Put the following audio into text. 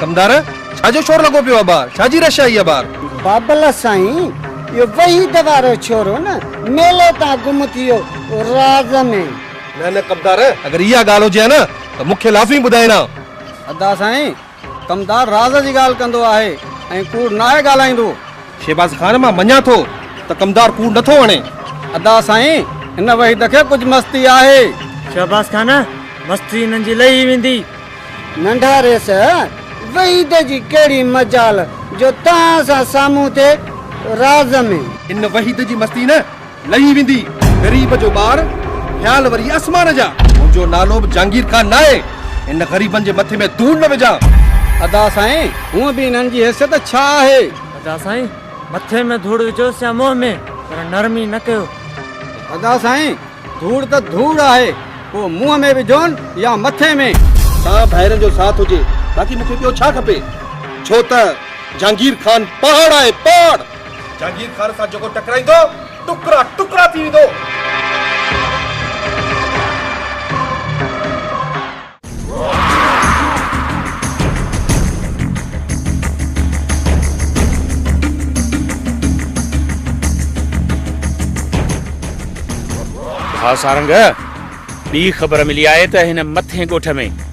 कमदार छाजो शोर लगो पियो बार छाजी रश आई बार बाबल साईं यो वही दवारो छोरो न मेले ता गुम थियो राज में न कमदार अगर इहा गाल हो जाए ना तो मुख्य लाफी बुधाइना अदा साईं कमदार राज जी गाल कंदो आहे ऐं कूड़ नाहे गालाइंदो शहबाज खान मां मञा थो त कमदार कूड़ नथो वणे अदा साईं इन वही दखे कुछ मस्ती आहे शहबाज खान मस्ती इन्हनि जी लही वेंदी नंढा रेस वही जी केड़ी मजाल जो तां सा सामू थे राज में इन वहीद जी मस्ती न लही वेंदी गरीब जो बार ख्याल वरी आसमान जा मुंहिंजो नालो बि जहांगीर खान नाहे इन गरीबन जे मथे में धूड़ न विझां अदा साईं हूअं बि इन्हनि जी हैसियत छा आहे अदा साईं मथे में धूड़ विझोसि या मुंहं में पर नरमी न कयो अदा साईं धूड़ त धूड़ आहे पोइ मुंहं में विझोनि या मथे में तव्हां भाइरनि जो साथ हुजे बाक़ी मूंखे ॿियो छा खपे छो त जहांगीर खान पहाड़ आहे पहाड़ जहांगीर खान सां जेको टकराईंदो टुकड़ा टुकड़ा थी वेंदो हा सारंग ॿी ख़बर मिली आहे त हिन मथे ॻोठ में